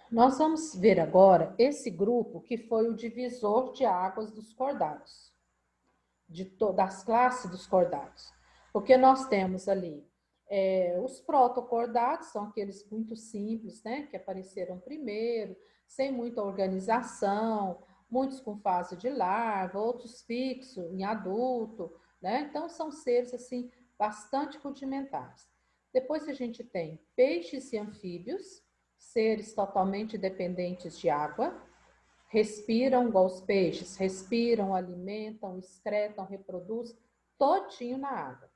Nós vamos ver agora esse grupo que foi o divisor de águas dos cordados, das classes dos cordados. Porque nós temos ali os protocordados, são aqueles muito simples, né, que apareceram primeiro, sem muita organização, muitos com fase de larva, outros fixos em adulto, né? Então são seres assim bastante rudimentares. Depois a gente tem peixes e anfíbios, seres totalmente dependentes de água, respiram igual os peixes, respiram, alimentam, excretam, reproduzem, todinho na água.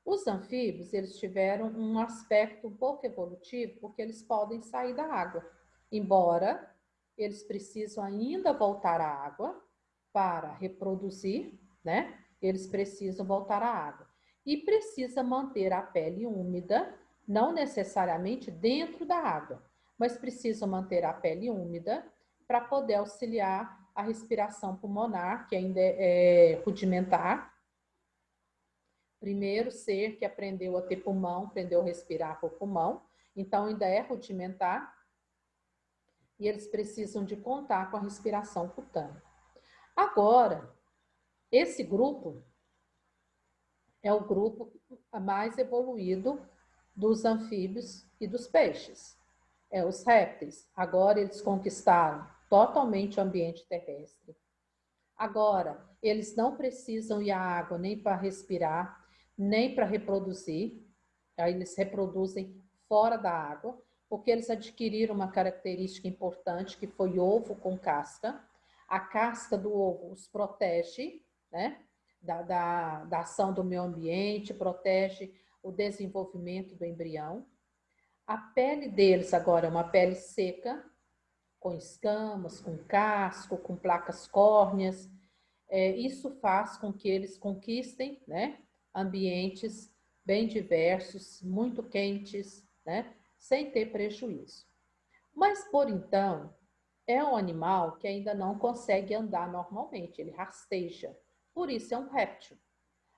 Os anfíbios, eles tiveram um aspecto um pouco evolutivo, porque eles podem sair da água, embora eles precisam ainda voltar à água para reproduzir, né? Eles precisam voltar à água. E precisa manter a pele úmida, não necessariamente dentro da água, mas precisam manter a pele úmida para poder auxiliar a respiração pulmonar, que ainda é rudimentar. Primeiro ser que aprendeu a ter pulmão, aprendeu a respirar por pulmão, então ainda é rudimentar, e eles precisam de contar com a respiração cutânea. Agora, esse grupo é o grupo mais evoluído dos anfíbios e dos peixes. Os répteis. Agora eles conquistaram totalmente o ambiente terrestre. Agora, eles não precisam ir à água nem para respirar, nem para reproduzir. Aí eles reproduzem fora da água, porque eles adquiriram uma característica importante, que foi ovo com casca. A casca do ovo os protege, né, da ação do meio ambiente, protege o desenvolvimento do embrião. A pele deles agora é uma pele seca, com escamas, com casco, com placas córneas. Isso faz com que eles conquistem, né, ambientes bem diversos, muito quentes, né, sem ter prejuízo. Mas, por então, é um animal que ainda não consegue andar normalmente, ele rasteja. Por isso é um réptil.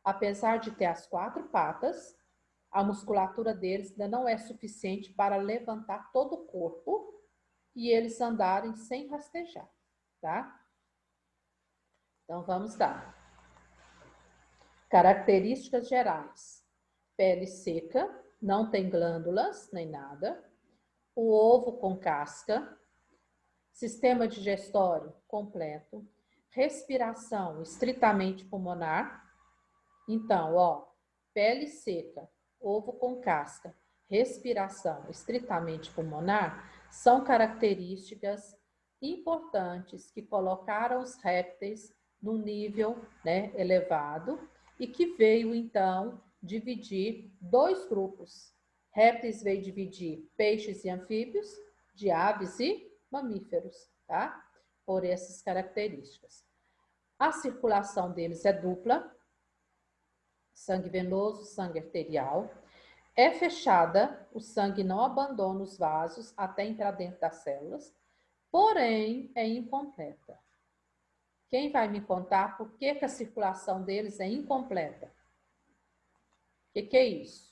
Apesar de ter as 4 patas, a musculatura deles ainda não é suficiente para levantar todo o corpo e eles andarem sem rastejar, tá? Então, vamos lá. Características gerais. Pele seca, não tem glândulas nem nada. O ovo com casca. Sistema digestório completo. Respiração estritamente pulmonar. Então, ó, pele seca, ovo com casca, respiração estritamente pulmonar são características importantes que colocaram os répteis num nível, né, elevado e que veio então dividir 2 grupos. Répteis veio dividir peixes e anfíbios, de aves e mamíferos, tá? Por essas características. A circulação deles é dupla, sangue venoso, sangue arterial. É fechada, o sangue não abandona os vasos até entrar dentro das células, porém é incompleta. Quem vai me contar por que a circulação deles é incompleta? O que é isso?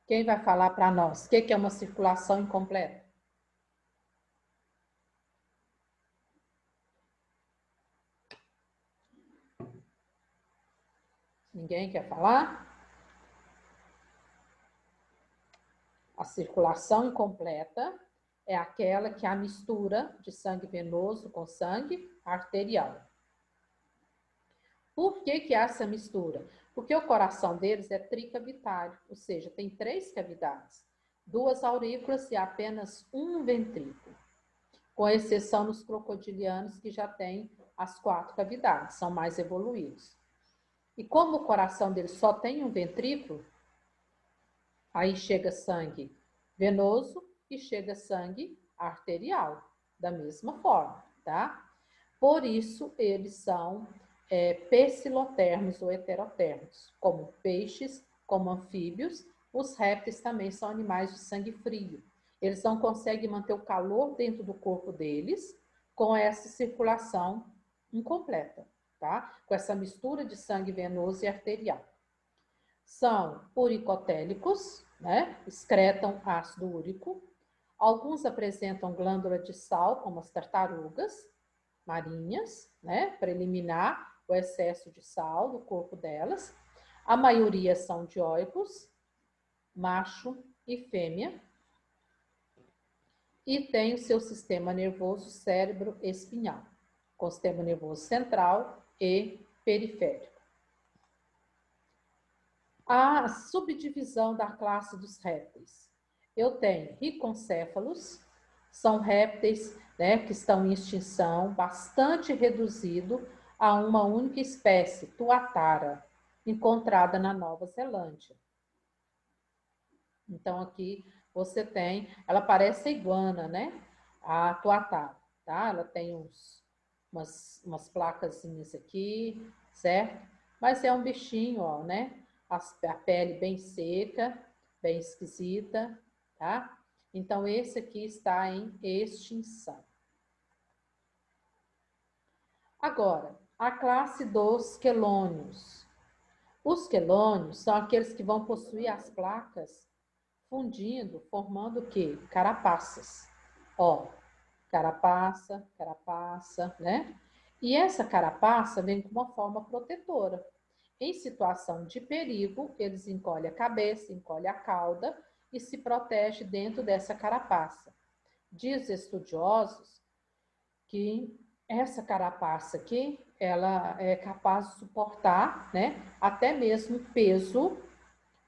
Quem vai falar para nós? O que é uma circulação incompleta? Ninguém quer falar? A circulação incompleta é aquela que é a mistura de sangue venoso com sangue arterial. Por que há essa mistura? Porque o coração deles é tricavitário, ou seja, tem 3 cavidades, 2 aurículas e apenas um ventrículo, com exceção dos crocodilianos que já têm as 4 cavidades, são mais evoluídos. E como o coração deles só tem um ventrículo, aí chega sangue venoso e chega sangue arterial, da mesma forma, tá? Por isso, eles são pecilotermos ou heterotermos, como peixes, como anfíbios. Os répteis também são animais de sangue frio. Eles não conseguem manter o calor dentro do corpo deles com essa circulação incompleta, tá? Com essa mistura de sangue venoso e arterial. são uricotélicos, né? Excretam ácido úrico. Alguns apresentam glândula de sal, como as tartarugas marinhas, né? Para eliminar o excesso de sal do corpo delas. A maioria são dioicos, macho e fêmea. E tem o seu sistema nervoso cérebro espinhal, com sistema nervoso central e periférico. A subdivisão da classe dos répteis. Eu tenho riconcéfalos, são répteis, né, que estão em extinção, bastante reduzido a uma única espécie, tuatara, encontrada na Nova Zelândia. Então, aqui você tem, ela parece a iguana, né? A tuatara, tá? Ela tem umas placazinhas aqui, certo? Mas é um bichinho, ó, né? A pele bem seca, bem esquisita, tá? Então, esse aqui está em extinção. Agora, a classe dos quelônios. Os quelônios são aqueles que vão possuir as placas fundindo, formando o quê? Carapaças. Ó, carapaça, né? E essa carapaça vem com uma forma protetora. Em situação de perigo, eles encolhem a cabeça, encolhem a cauda e se protege dentro dessa carapaça. Diz estudiosos que essa carapaça aqui, ela é capaz de suportar, né, até mesmo o peso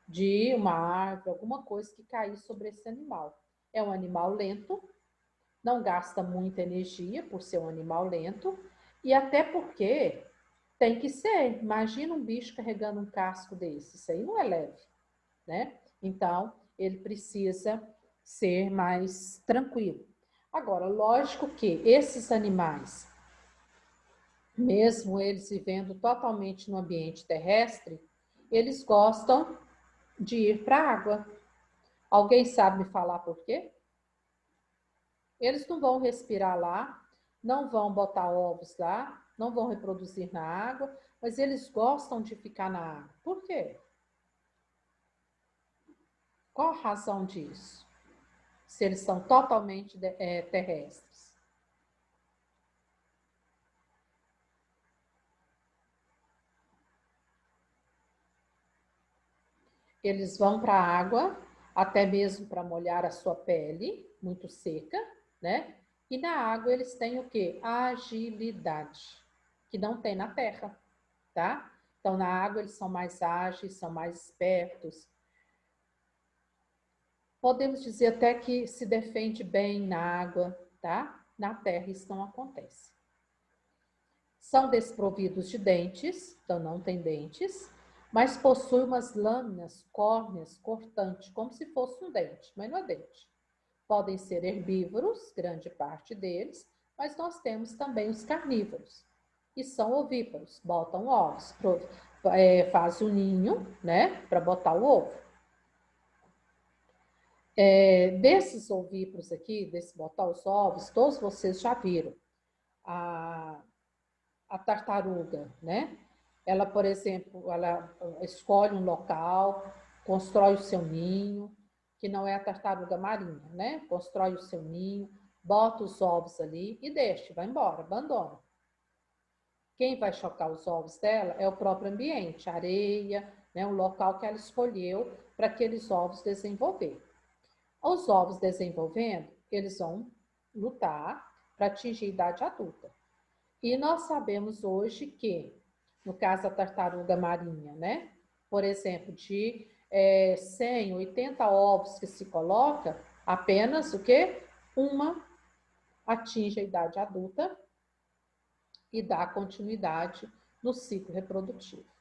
de uma árvore, alguma coisa que cair sobre esse animal. É um animal lento, não gasta muita energia por ser um animal lento, e até porque tem que ser. Imagina um bicho carregando um casco desse, isso aí não é leve, né? Então, ele precisa ser mais tranquilo. Agora, lógico que esses animais, mesmo eles vivendo totalmente no ambiente terrestre, eles gostam de ir para a água. Alguém sabe me falar por quê? Eles não vão respirar lá, não vão botar ovos lá, não vão reproduzir na água, mas eles gostam de ficar na água. Por quê? Qual a razão disso? Se eles são totalmente terrestres. Eles vão para a água, até mesmo para molhar a sua pele, muito seca, né? E na água eles têm o quê? Agilidade, que não tem na terra, tá? Então, na água eles são mais ágeis, são mais espertos. Podemos dizer até que se defende bem na água, tá? Na terra isso não acontece. São desprovidos de dentes, então não tem dentes, mas possuem umas lâminas córneas cortantes, como se fosse um dente, mas não é dente. Podem ser herbívoros, grande parte deles, mas nós temos também os carnívoros, e são ovíparos, botam ovos, faz o ninho, né, para botar o ovo. Desses ovíparos aqui, desse botar os ovos, todos vocês já viram. A tartaruga, né? Ela, por exemplo, ela escolhe um local, constrói o seu ninho, que não é a tartaruga marinha, né? Constrói o seu ninho, bota os ovos ali e deixa, vai embora, abandona. Quem vai chocar os ovos dela é o próprio ambiente, a areia, né? O local que ela escolheu para aqueles ovos desenvolver. Os ovos desenvolvendo, eles vão lutar para atingir a idade adulta. E nós sabemos hoje que, no caso da tartaruga marinha, né? Por exemplo, de 100, 80 ovos que se coloca, apenas o quê? Uma atinge a idade adulta e dá continuidade no ciclo reprodutivo.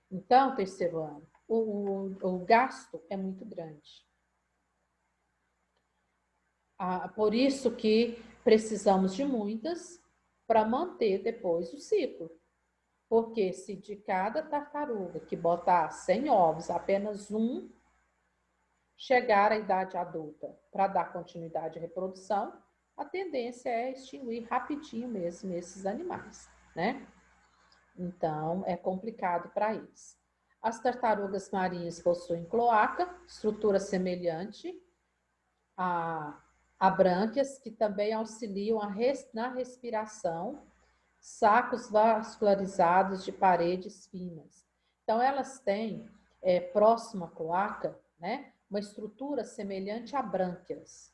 Então, terceiro ano, o gasto é muito grande. Por isso que precisamos de muitas para manter depois o ciclo. Porque se de cada tartaruga que botar 100 ovos, apenas um chegar à idade adulta para dar continuidade à reprodução, a tendência é extinguir rapidinho mesmo esses animais, né? Então, é complicado para eles. As tartarugas marinhas possuem cloaca, estrutura semelhante a brânquias, que também auxiliam na respiração, sacos vascularizados de paredes finas. Então, elas têm, próximo à cloaca, né, uma estrutura semelhante a brânquias.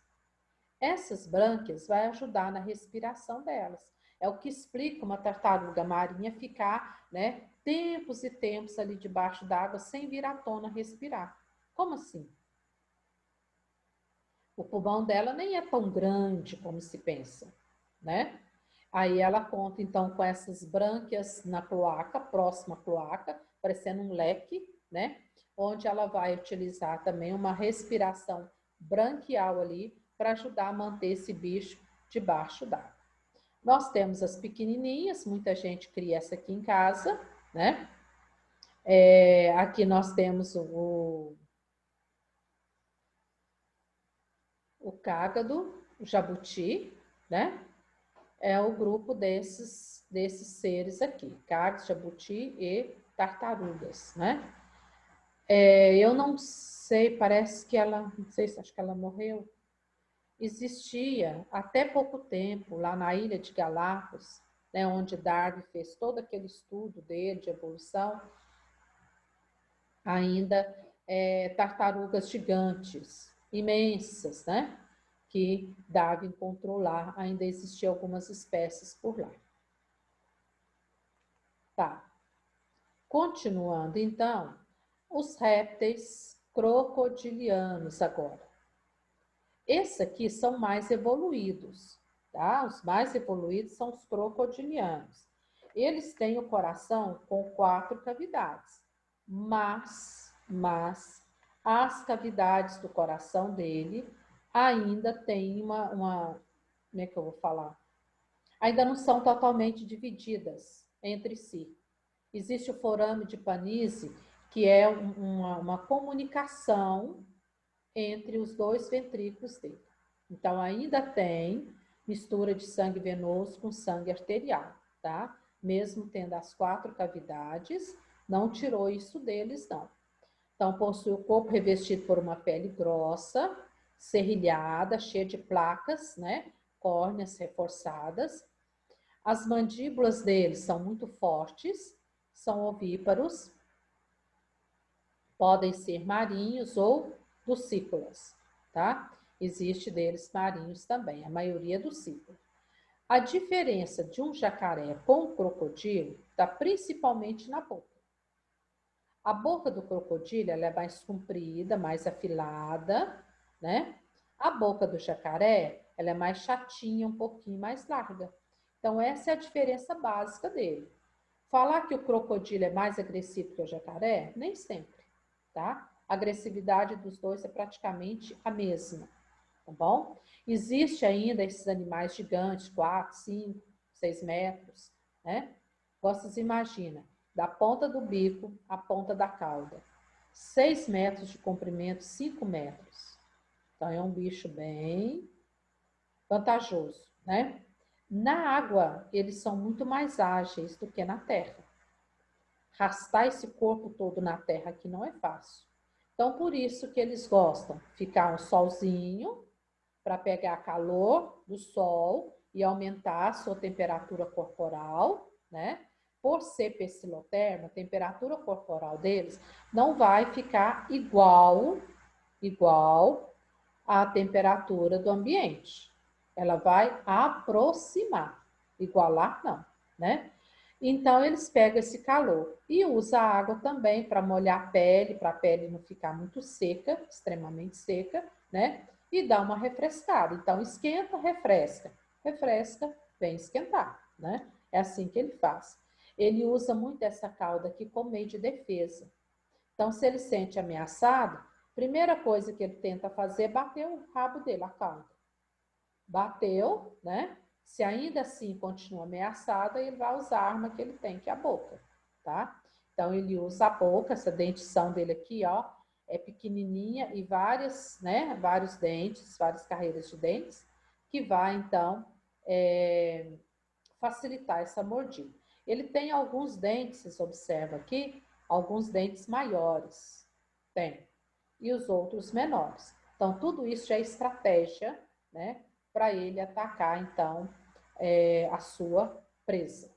Essas brânquias vão ajudar na respiração delas. É o que explica uma tartaruga marinha ficar, né, tempos e tempos ali debaixo d'água sem vir à tona respirar. Como assim? O pulmão dela nem é tão grande como se pensa, né? Aí ela conta, então, com essas brânquias na cloaca, próxima à cloaca, parecendo um leque, né? Onde ela vai utilizar também uma respiração branquial ali para ajudar a manter esse bicho debaixo d'água. Nós temos as pequenininhas, muita gente cria essa aqui em casa, né? Aqui nós temos o cágado, o jabuti, né? É o grupo desses seres aqui, cágado, jabuti e tartarugas, né? Eu não sei, parece que ela, não sei se acho que ela morreu. Existia até pouco tempo lá na ilha de Galápagos, né, onde Darwin fez todo aquele estudo dele de evolução, ainda tartarugas gigantes, imensas, né? Que Darwin encontrou lá, ainda existiam algumas espécies por lá. Tá. Continuando, então, os répteis crocodilianos agora. Esses aqui são mais evoluídos, tá? Os mais evoluídos são os crocodilianos. Eles têm o coração com 4 cavidades, mas as cavidades do coração dele ainda tem como é que eu vou falar? Ainda não são totalmente divididas entre si. Existe o forame de Panizzi, que é uma comunicação entre os 2 ventrículos dele. Então, ainda tem mistura de sangue venoso com sangue arterial, tá? Mesmo tendo as 4 cavidades, não tirou isso deles, não. Então, possui o corpo revestido por uma pele grossa, serrilhada, cheia de placas, né? Córneas reforçadas. As mandíbulas deles são muito fortes, são ovíparos, podem ser marinhos ou ducícolas, tá? Existe deles marinhos também, a maioria ducícola. A diferença de um jacaré com o crocodilo está principalmente na boca. A boca do crocodilo ela é mais comprida, mais afilada, né? A boca do jacaré ela é mais chatinha, um pouquinho mais larga. Então, essa é a diferença básica dele. Falar que o crocodilo é mais agressivo que o jacaré, nem sempre, tá? A agressividade dos dois é praticamente a mesma, tá bom? Existe ainda esses animais gigantes, 4, 5, 6 metros, né? Vocês imaginam, da ponta do bico à ponta da cauda. 6 metros de comprimento, 5 metros. Então, é um bicho bem vantajoso, né? Na água, eles são muito mais ágeis do que na terra. Arrastar esse corpo todo na terra aqui não é fácil. Então, por isso que eles gostam de ficar um solzinho para pegar calor do sol e aumentar a sua temperatura corporal, né? Por ser pecilotermo, a temperatura corporal deles não vai ficar igual à temperatura do ambiente. Ela vai aproximar, igualar não, né? Então, eles pegam esse calor e usam a água também para molhar a pele, para a pele não ficar muito seca, extremamente seca, né? E dar uma refrescada. Então, esquenta, refresca. Refresca, vem esquentar, né? É assim que ele faz. Ele usa muito essa cauda aqui como meio de defesa. Então, se ele sente ameaçado, primeira coisa que ele tenta fazer é bater o rabo dele, a cauda. Bateu, né? Se ainda assim continua ameaçada, ele vai usar a arma que ele tem, que é a boca, tá? Então, ele usa a boca, essa dentição dele aqui, ó, é pequenininha e vários dentes, várias carreiras de dentes, que vai, então, facilitar essa mordida. Ele tem alguns dentes, vocês observam aqui, Alguns dentes maiores tem, e os outros menores. Então, tudo isso já é estratégia, né, para ele atacar, então, a sua presa.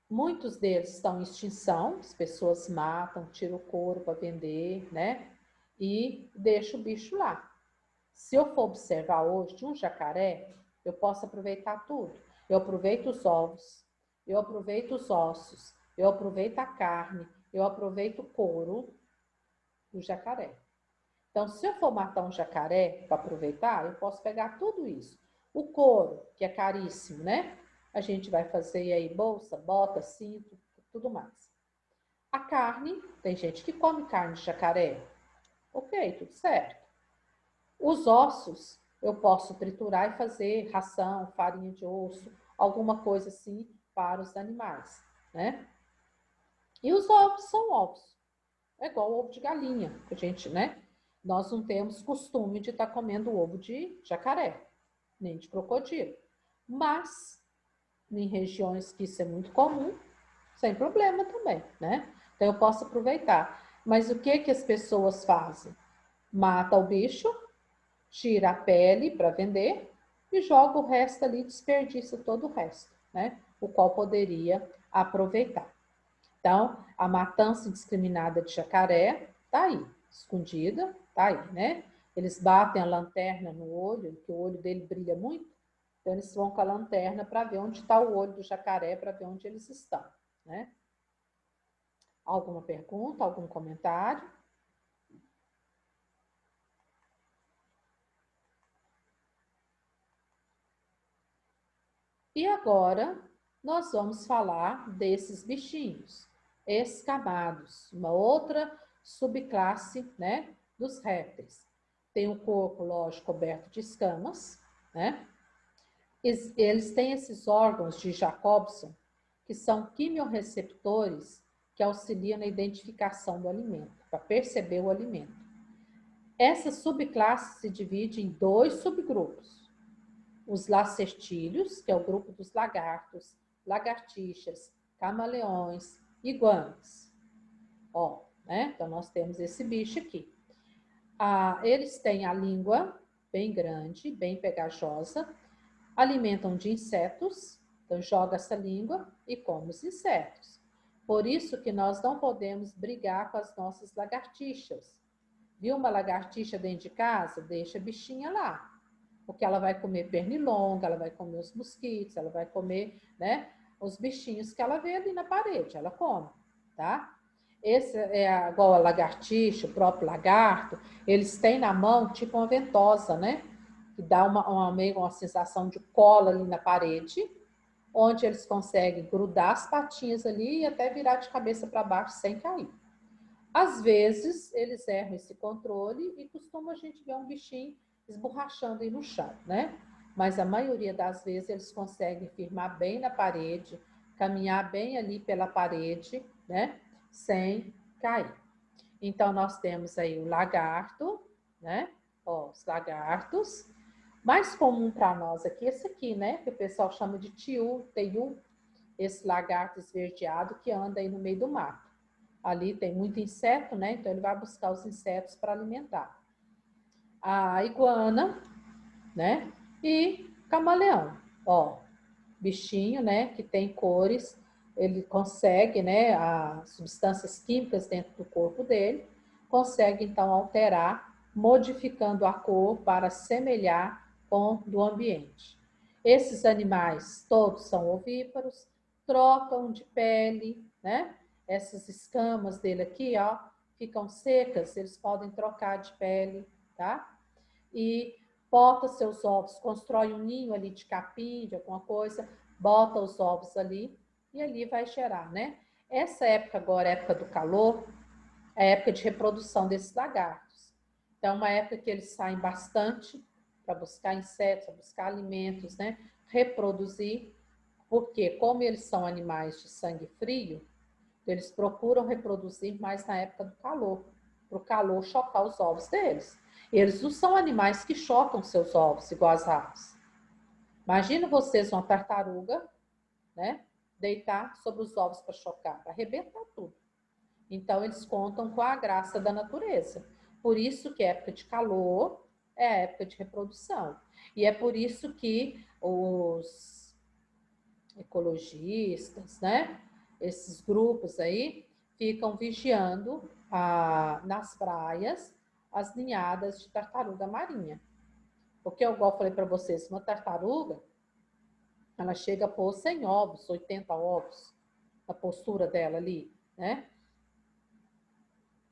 Muitos deles estão em extinção, as pessoas matam, tiram o couro para vender, né, e deixam o bicho lá. Se eu for observar hoje de um jacaré, eu posso aproveitar tudo. Eu aproveito os ovos, eu aproveito os ossos, eu aproveito a carne, eu aproveito o couro do jacaré. Então, se eu for matar um jacaré para aproveitar, eu posso pegar tudo isso. O couro, que é caríssimo, né? A gente vai fazer aí bolsa, bota, cinto, tudo mais. A carne, tem gente que come carne de jacaré. Ok, tudo certo. Os ossos, eu posso triturar e fazer ração, farinha de osso, alguma coisa assim para os animais, né? E os ovos são ovos. É igual o ovo de galinha, que a gente, né? Nós não temos costume de estar comendo ovo de jacaré, nem de crocodilo. Mas, em regiões que isso é muito comum, sem problema também, né? Então, eu posso aproveitar. Mas o que as pessoas fazem? Mata o bicho, tira a pele para vender e joga o resto ali, desperdiça todo o resto, né? O qual poderia aproveitar. Então, a matança indiscriminada de jacaré tá aí, escondida, tá aí, né? Eles batem a lanterna no olho, que o olho dele brilha muito, então eles vão com a lanterna para ver onde está o olho do jacaré, para ver onde eles estão, né? Alguma pergunta, algum comentário? E agora nós vamos falar desses bichinhos escamados, uma outra subclasse, né, dos répteis. Tem o corpo, lógico, coberto de escamas, né? Eles têm esses órgãos de Jacobson, que são quimiorreceptores que auxiliam na identificação do alimento, para perceber o alimento. Essa subclasse se divide em dois subgrupos. Os lacertídeos, que é o grupo dos lagartos, lagartixas, camaleões, iguanas. Ó, né? Então, nós temos esse bicho aqui. Eles têm a língua bem grande, bem pegajosa, alimentam de insetos, então joga essa língua e come os insetos. Por isso que nós não podemos brigar com as nossas lagartixas. Viu uma lagartixa dentro de casa? Deixa a bichinha lá. Porque ela vai comer pernilonga, ela vai comer os mosquitos, ela vai comer, né, os bichinhos que ela vê ali na parede, ela come, tá? Esse é igual a lagartixa, o próprio lagarto, eles têm na mão tipo uma ventosa, né? Que dá meio uma sensação de cola ali na parede, onde eles conseguem grudar as patinhas ali e até virar de cabeça para baixo sem cair. Às vezes, eles erram esse controle e costuma a gente ver um bichinho esborrachando aí no chão, né? Mas a maioria das vezes eles conseguem firmar bem na parede, caminhar bem ali pela parede, né? Sem cair. Então, nós temos aí o lagarto, né? Ó, os lagartos. Mais comum para nós aqui, esse aqui, né? Que o pessoal chama de teiu, esse lagarto esverdeado que anda aí no meio do mato. Ali tem muito inseto, né? Então ele vai buscar os insetos para alimentar. A iguana, né? E camaleão. Ó, bichinho, né? Que tem cores, ele consegue, né? As substâncias químicas dentro do corpo dele, consegue então alterar, modificando a cor para semelhar com do ambiente. Esses animais todos são ovíparos, trocam de pele, né? Essas escamas dele aqui, ó, ficam secas, eles podem trocar de pele, tá? E bota seus ovos, constrói um ninho ali de capim, de alguma coisa, bota os ovos ali e ali vai gerar, né? Essa época agora, época do calor, é a época de reprodução desses lagartos. Então, é uma época que eles saem bastante para buscar insetos, para buscar alimentos, né? Reproduzir, porque como eles são animais de sangue frio, eles procuram reproduzir mais na época do calor, para o calor chocar os ovos deles. Eles não são animais que chocam seus ovos igual as aves. Imagina vocês uma tartaruga, né? deitar sobre os ovos para chocar, para arrebentar tudo. Então, eles contam com a graça da natureza. Por isso que a época de calor é a época de reprodução. E é por isso que os ecologistas, né, esses grupos aí, ficam vigiando nas praias as ninhadas de tartaruga marinha. Porque, igual eu falei para vocês, uma tartaruga, ela chega a pôr 100 ovos, 80 ovos, na postura dela ali, né?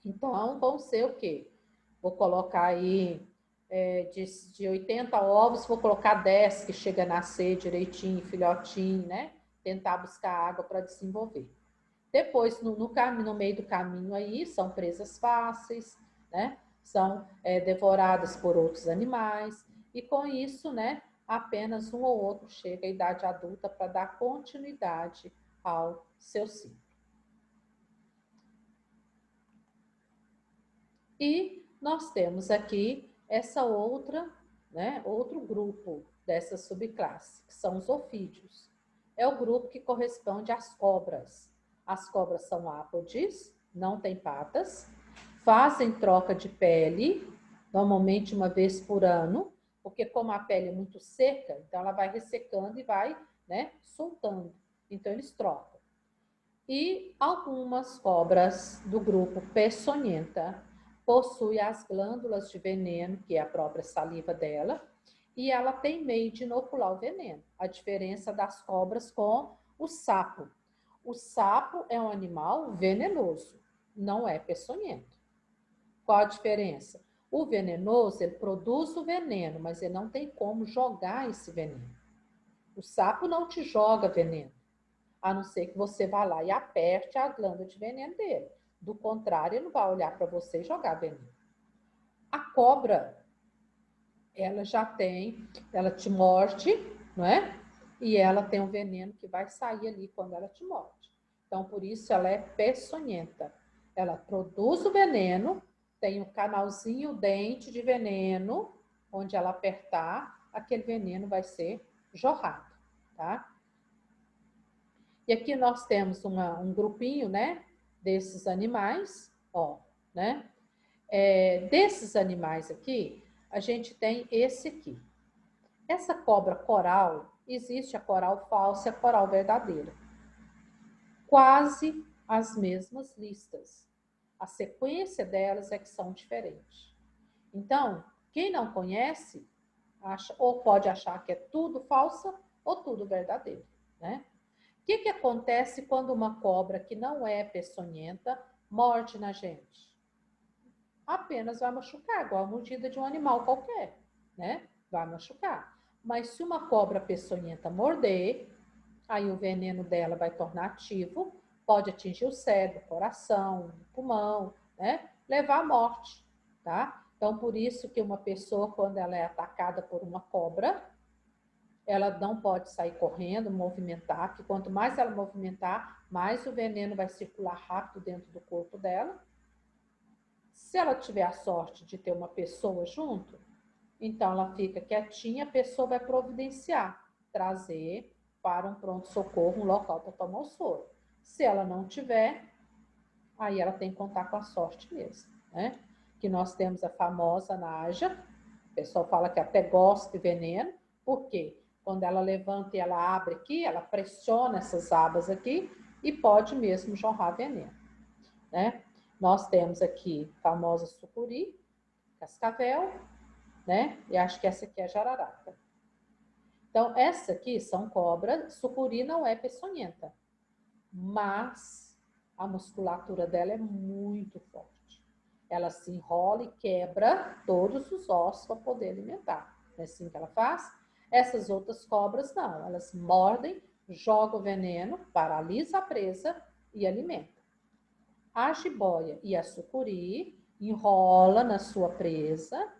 Então, vão ser o quê? Vou colocar aí de 80 ovos, vou colocar 10 que chega a nascer direitinho, filhotinho, né? Tentar buscar água para desenvolver. Depois, no meio do caminho aí, são presas fáceis, né? São devoradas por outros animais. E com isso, né? Apenas um ou outro chega à idade adulta para dar continuidade ao seu ciclo. E nós temos aqui essa outra, né, outro grupo dessa subclasse, que são os ofídeos. É o grupo que corresponde às cobras. As cobras são ápodes, não têm patas, fazem troca de pele, normalmente uma vez por ano, porque como a pele é muito seca, então ela vai ressecando e vai, né, soltando. Então eles trocam. E algumas cobras do grupo peçonhenta possuem as glândulas de veneno, que é a própria saliva dela, e ela tem meio de inocular o veneno. A diferença das cobras com o sapo. O sapo é um animal venenoso, não é peçonhento. Qual a diferença? O venenoso, ele produz o veneno, mas ele não tem como jogar esse veneno. O sapo não te joga veneno, a não ser que você vá lá e aperte a glândula de veneno dele. Do contrário, ele não vai olhar para você e jogar veneno. A cobra, ela já tem, ela te morde, não é? E ela tem um veneno que vai sair ali quando ela te morde. Então, por isso, ela é peçonhenta. Ela produz o veneno, tem um canalzinho, o dente de veneno, onde ela apertar, aquele veneno vai ser jorrado, tá? E aqui nós temos um grupinho, né, desses animais, ó, né? Desses animais aqui, a gente tem esse aqui. Essa cobra coral, existe a coral falsa e a coral verdadeira. Quase as mesmas listas. A sequência delas é que são diferentes. Então, quem não conhece, acha, ou pode achar que é tudo falsa ou tudo verdadeiro, né? O que acontece quando uma cobra que não é peçonhenta morde na gente? Apenas vai machucar, igual a mordida de um animal qualquer, né? Vai machucar. Mas se uma cobra peçonhenta morder, aí o veneno dela vai tornar ativo, pode atingir o cérebro, o coração, o pulmão, né? Levar à morte, tá? Então, por isso que uma pessoa, quando ela é atacada por uma cobra, ela não pode sair correndo, movimentar, porque quanto mais ela movimentar, mais o veneno vai circular rápido dentro do corpo dela. Se ela tiver a sorte de ter uma pessoa junto, então ela fica quietinha, a pessoa vai providenciar, trazer para um pronto-socorro, um local para tomar o soro. Se ela não tiver, aí ela tem que contar com a sorte mesmo, né? Que nós temos a famosa naja, o pessoal fala que até gospe veneno, por quê? Quando ela levanta e ela abre aqui, ela pressiona essas abas aqui e pode mesmo jorrar veneno, né? Nós temos aqui a famosa sucuri, cascavel, né? E acho que essa aqui é a jararaca. Então, essa aqui são cobras, sucuri não é peçonhenta, mas a musculatura dela é muito forte. Ela se enrola e quebra todos os ossos para poder alimentar. É assim que ela faz. Essas outras cobras não, elas mordem, jogam o veneno, paralisa a presa e alimenta. A jiboia e a sucuri enrola na sua presa,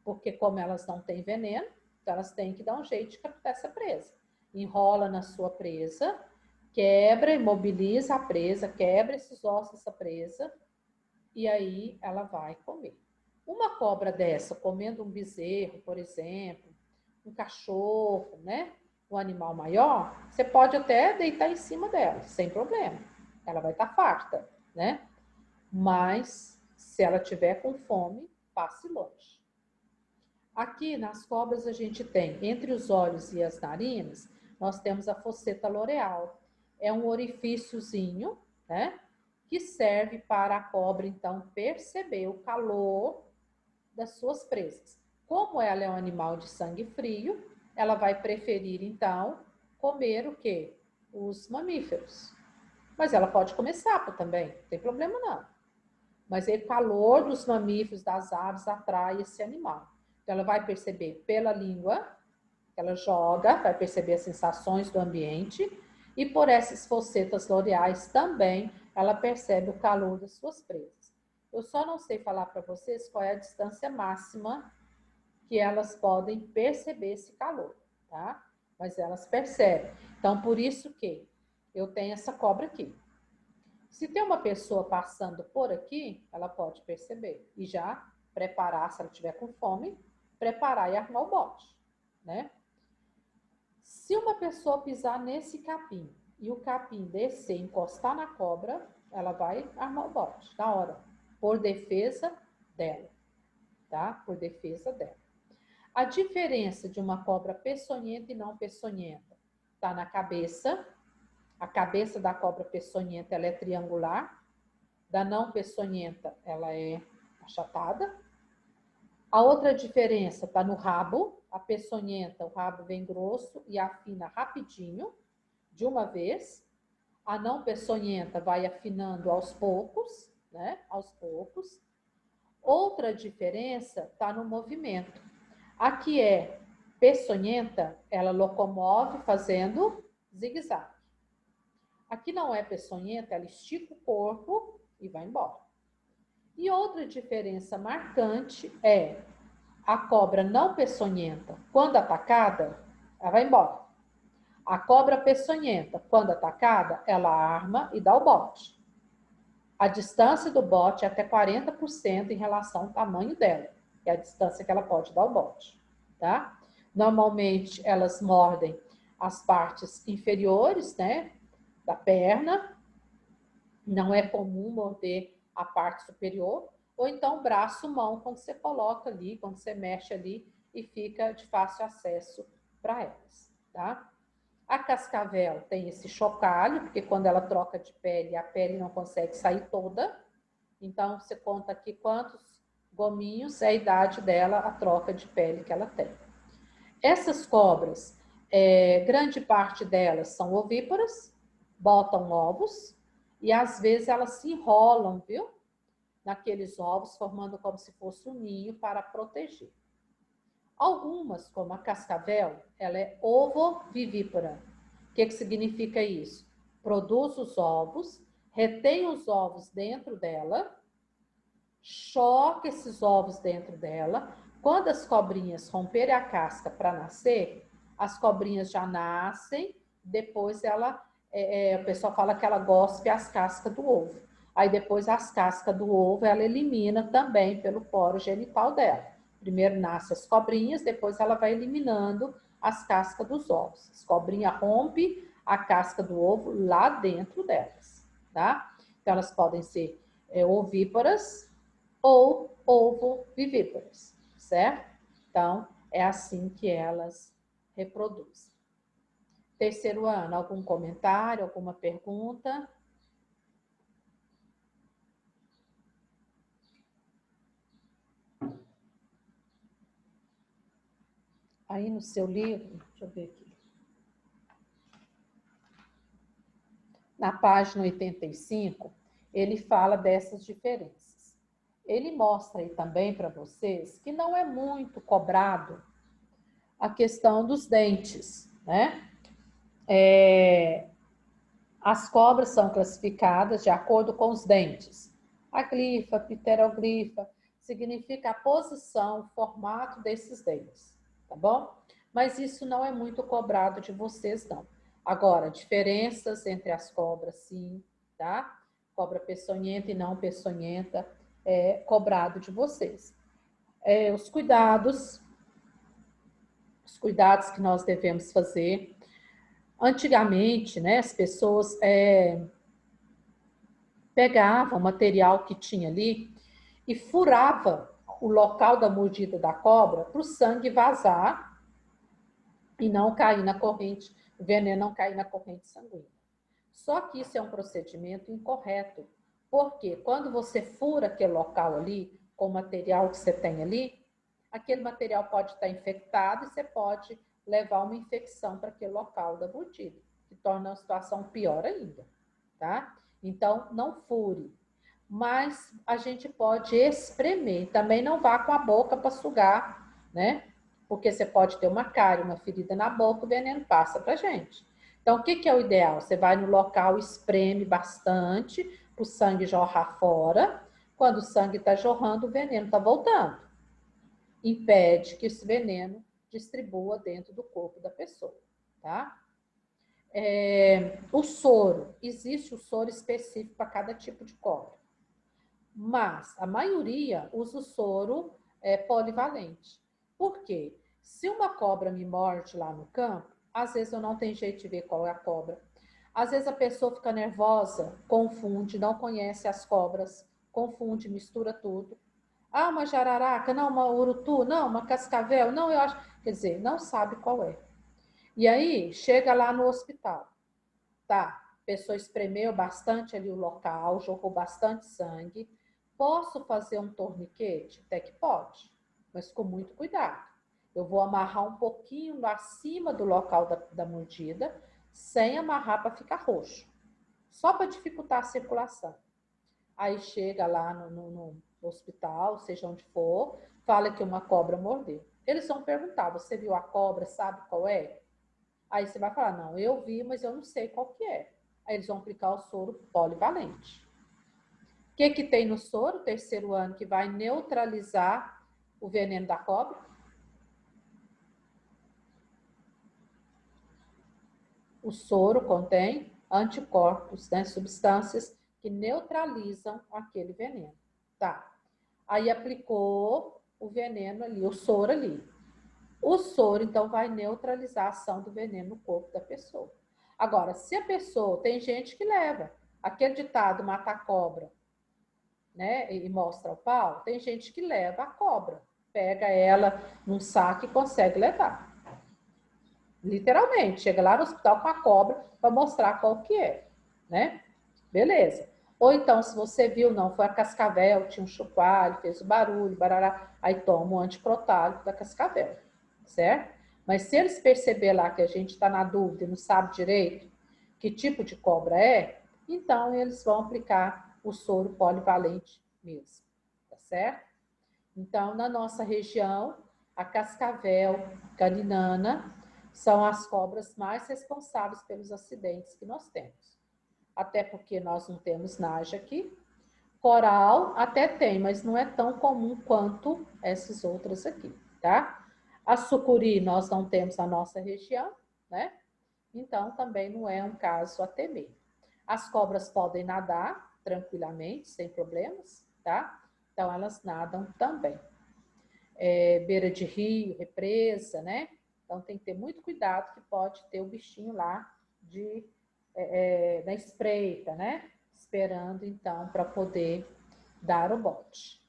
porque como elas não têm veneno, então elas têm que dar um jeito de capturar essa presa. Enrola na sua presa, quebra, imobiliza a presa, quebra esses ossos dessa presa, e aí ela vai comer. Uma cobra dessa comendo um bezerro, por exemplo, um cachorro, né? um animal maior, você pode até deitar em cima dela, sem problema. Ela vai estar farta, né? Mas, se ela tiver com fome, passe longe. Aqui nas cobras a gente tem, entre os olhos e as narinas, nós temos a fosseta loreal. É um orifíciozinho, né? Que serve para a cobra, então, perceber o calor das suas presas. Como ela é um animal de sangue frio, ela vai preferir, então, comer o quê? Os mamíferos. Mas ela pode comer sapo também, não tem problema não. Mas o calor dos mamíferos, das aves, atrai esse animal. Então, ela vai perceber pela língua, ela joga, vai perceber as sensações do ambiente, e por essas fossetas loreais também, ela percebe o calor das suas presas. Eu só não sei falar para vocês qual é a distância máxima que elas podem perceber esse calor, tá? Mas elas percebem. Então, por isso que eu tenho essa cobra aqui. Se tem uma pessoa passando por aqui, ela pode perceber e já preparar, se ela tiver com fome, preparar e armar o bote, né? Se uma pessoa pisar nesse capim e o capim descer, encostar na cobra, ela vai armar o bote na hora, por defesa dela, tá? Por defesa dela. A diferença de uma cobra peçonhenta e não peçonhenta está na cabeça. A cabeça da cobra peçonhenta ela é triangular, da não peçonhenta ela é achatada. A outra diferença está no rabo. A peçonhenta, o rabo vem grosso e afina rapidinho, de uma vez. A não peçonhenta vai afinando aos poucos, né? Aos poucos. Outra diferença está no movimento. A que é peçonhenta, ela locomove fazendo zigue-zague. A que não é peçonhenta, ela estica o corpo e vai embora. E outra diferença marcante é a cobra não peçonhenta, quando atacada, ela vai embora. A cobra peçonhenta, quando atacada, ela arma e dá o bote. A distância do bote é até 40% em relação ao tamanho dela, que é a distância que ela pode dar o bote, tá? Normalmente, elas mordem as partes inferiores, né, da perna. Não é comum morder a parte superior, ou então braço, mão, quando você coloca ali, quando você mexe ali e fica de fácil acesso para elas, tá? A cascavel tem esse chocalho, porque quando ela troca de pele, a pele não consegue sair toda. Então, você conta aqui quantos gominhos é a idade dela, a troca de pele que ela tem. Essas cobras, grande parte delas são ovíparas, botam ovos, e às vezes elas se enrolam, viu? Naqueles ovos, formando como se fosse um ninho para proteger. Algumas, como a cascavel, ela é ovovivípara. O que significa isso? Produz os ovos, retém os ovos dentro dela, choca esses ovos dentro dela. Quando as cobrinhas romperem a casca para nascer, as cobrinhas já nascem, depois ela, o pessoal fala que ela gospe as cascas do ovo. Aí depois as cascas do ovo ela elimina também pelo poro genital dela. Primeiro nasce as cobrinhas, depois ela vai eliminando as cascas dos ovos. As cobrinhas rompem a casca do ovo lá dentro delas, tá? Então elas podem ser ovíparas ou ovovivíparas, certo? Então, é assim que elas reproduzem. Terceiro ano, algum comentário, alguma pergunta? Aí no seu livro, deixa eu ver aqui. Na página 85, ele fala dessas diferenças. Ele mostra aí também para vocês que não é muito cobrado a questão dos dentes, né? As cobras são classificadas de acordo com os dentes. A glifa, pteroglifa, significa a posição, o formato desses dentes, tá bom? Mas isso não é muito cobrado de vocês, não. Agora, diferenças entre as cobras, sim, tá? Cobra peçonhenta e não peçonhenta é cobrado de vocês. Os cuidados que nós devemos fazer. Antigamente, né, as pessoas pegavam o material que tinha ali e furava o local da mordida da cobra para o sangue vazar e não cair na corrente, o veneno não cair na corrente sanguínea. Só que isso é um procedimento incorreto, porque quando você fura aquele local ali, com o material que você tem ali, aquele material pode estar infectado e você pode levar uma infecção para aquele local da mordida, que torna a situação pior ainda, tá? Então, não fure. Mas a gente pode espremer. Também não vá com a boca para sugar, né? Porque você pode ter uma cárie, uma ferida na boca, o veneno passa para gente. Então, o que é o ideal? Você vai no local, espreme bastante, para o sangue jorrar fora. Quando o sangue está jorrando, o veneno está voltando. Impede que esse veneno distribua dentro do corpo da pessoa, tá? O soro, existe o soro específico para cada tipo de cobra. Mas a maioria usa o soro polivalente. Por quê? Se uma cobra me morde lá no campo, às vezes eu não tenho jeito de ver qual é a cobra. Às vezes a pessoa fica nervosa, confunde, não conhece as cobras, confunde, mistura tudo. Ah, uma jararaca, não, uma urutu, não, uma cascavel, não, eu acho. Quer dizer, não sabe qual é. E aí, chega lá no hospital. Tá, a pessoa espremeu bastante ali o local, jogou bastante sangue. Posso fazer um torniquete? Até que pode, mas com muito cuidado. Eu vou amarrar um pouquinho acima do local da mordida, sem amarrar para ficar roxo, só para dificultar a circulação. Aí chega lá no hospital, seja onde for, fala que uma cobra mordeu. Eles vão perguntar, você viu a cobra, sabe qual é? Aí você vai falar, não, eu vi, mas eu não sei qual que é. Aí eles vão aplicar o soro polivalente. O que tem no soro, terceiro ano, que vai neutralizar o veneno da cobra? O soro contém anticorpos, né, substâncias que neutralizam aquele veneno. Tá. Aí aplicou o veneno ali, o soro ali. O soro, então, vai neutralizar a ação do veneno no corpo da pessoa. Agora, se a pessoa, tem gente que leva aquele ditado mata a cobra, né, e mostra o pau, tem gente que leva a cobra, pega ela num saco e consegue levar. Literalmente, chega lá no hospital com a cobra para mostrar qual que é, né? Beleza. Ou então, se você viu, não, foi a cascavel, tinha um chupalho, fez o barulho, barará, aí toma o antiprotálico da cascavel, certo? Mas se eles perceber lá que a gente está na dúvida e não sabe direito que tipo de cobra é, então eles vão aplicar o soro polivalente mesmo, tá certo? Então, na nossa região, a cascavel, caninana, são as cobras mais responsáveis pelos acidentes que nós temos. Até porque nós não temos naja aqui. Coral até tem, mas não é tão comum quanto essas outras aqui, tá? A sucuri nós não temos na nossa região, né? Então também não é um caso a temer. As cobras podem nadar tranquilamente, sem problemas, tá? Então elas nadam também. Beira de rio, represa, né? Então tem que ter muito cuidado que pode ter o bichinho lá na espreita, né? Esperando então para poder dar o bote.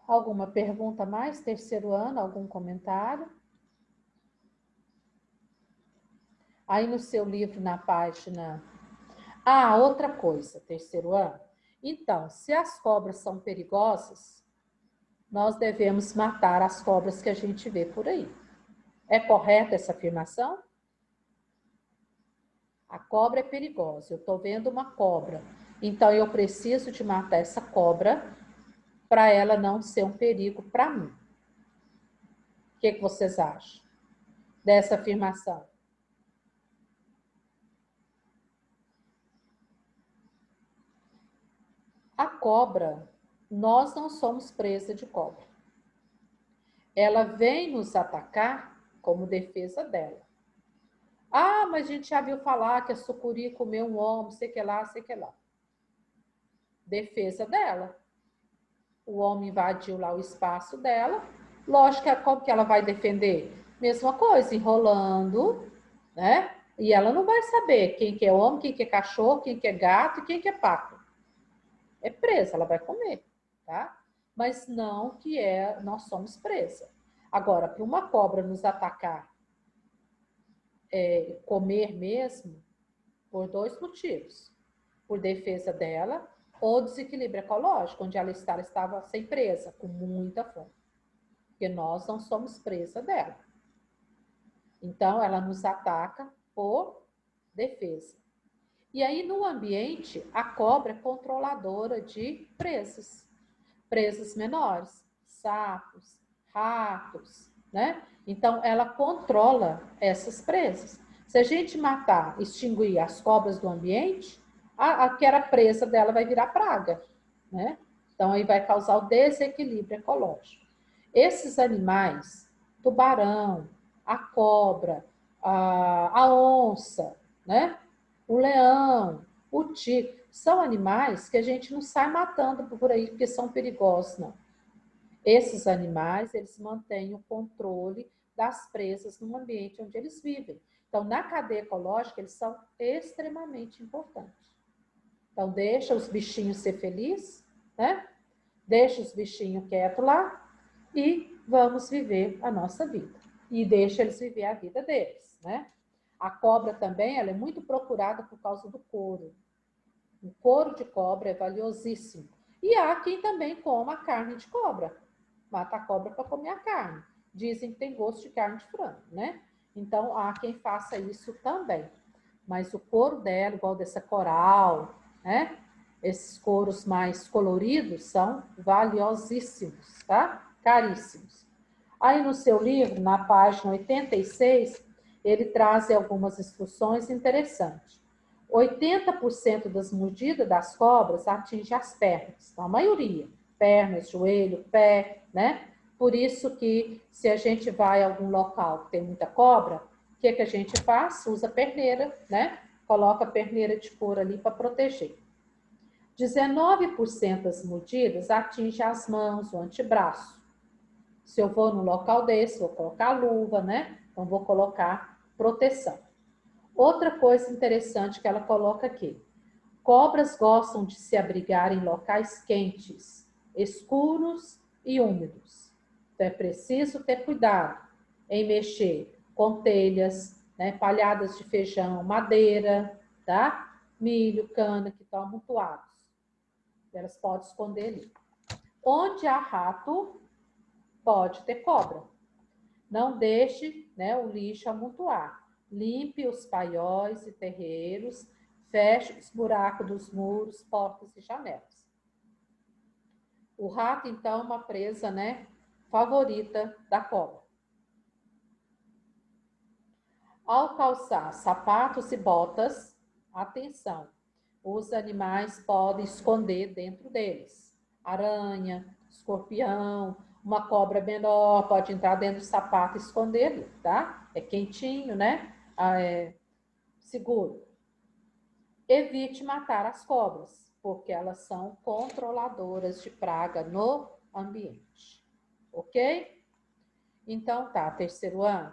Alguma pergunta mais? Terceiro ano, algum comentário? Aí no seu livro, na página... Ah, outra coisa, terceiro ano. Então, se as cobras são perigosas, nós devemos matar as cobras que a gente vê por aí. É correta essa afirmação? A cobra é perigosa. Eu estou vendo uma cobra. Então, eu preciso de matar essa cobra para ela não ser um perigo para mim. O que vocês acham dessa afirmação? A cobra, nós não somos presa de cobra. Ela vem nos atacar como defesa dela. Ah, mas a gente já viu falar que a sucuri comeu um homem, sei que lá, sei que lá. Defesa dela. O homem invadiu lá o espaço dela. Lógico que como que ela vai defender? Mesma coisa, enrolando né? E ela não vai saber quem que é homem, quem que é cachorro, quem que é gato e quem que é pato. É presa, ela vai comer, tá? Mas não que nós somos presa. Agora, para uma cobra nos atacar, comer mesmo, por dois motivos. Por defesa dela ou desequilíbrio ecológico, onde ela estava sem presa, com muita fome. Porque nós não somos presa dela. Então, ela nos ataca por defesa. E aí, no ambiente, a cobra é controladora de presas. Presas menores, sapos, ratos, né? Então, ela controla essas presas. Se a gente matar, extinguir as cobras do ambiente, a que era presa dela vai virar praga, né? Então, aí vai causar o desequilíbrio ecológico. Esses animais, tubarão, a cobra, a onça, né? O leão, o tigre, são animais que a gente não sai matando por aí porque são perigosos, não. Esses animais, eles mantêm o controle das presas no ambiente onde eles vivem. Então, na cadeia ecológica, eles são extremamente importantes. Então, deixa os bichinhos ser felizes, né? Deixa os bichinhos quietos lá e vamos viver a nossa vida. E deixa eles viver a vida deles, né? A cobra também, ela é muito procurada por causa do couro. O couro de cobra é valiosíssimo. E há quem também coma carne de cobra. Mata a cobra para comer a carne. Dizem que tem gosto de carne de frango, né? Então, há quem faça isso também. Mas o couro dela, igual dessa coral, né? Esses couros mais coloridos são valiosíssimos, tá? Caríssimos. Aí no seu livro, na página 86, ele traz algumas instruções interessantes. 80% das mordidas das cobras atinge as pernas, então, a maioria, pernas, joelho, pé, né? Por isso que se a gente vai a algum local que tem muita cobra, o que a gente faz? Usa perneira, né? Coloca a perneira de couro ali para proteger. 19% das mordidas atinge as mãos, o antebraço. Se eu vou num local desse, vou colocar luva, né? Então, vou colocar proteção. Outra coisa interessante que ela coloca aqui. Cobras gostam de se abrigar em locais quentes, escuros e úmidos. Então, é preciso ter cuidado em mexer com telhas, né, palhadas de feijão, madeira, tá? Milho, cana, que estão amontoados. Elas podem esconder ali. Onde há rato, pode ter cobra. Não deixe, né, o lixo amontoar. Limpe os paióis e terreiros, feche os buracos dos muros, portas e janelas. O rato, então, é uma presa, né, favorita da cobra. Ao calçar sapatos e botas, atenção, os animais podem esconder dentro deles. Aranha, escorpião, uma cobra menor pode entrar dentro do sapato e esconder ali, tá? É quentinho, né? Seguro. Evite matar as cobras, porque elas são controladoras de praga no ambiente. Ok? Então tá, terceiro ano.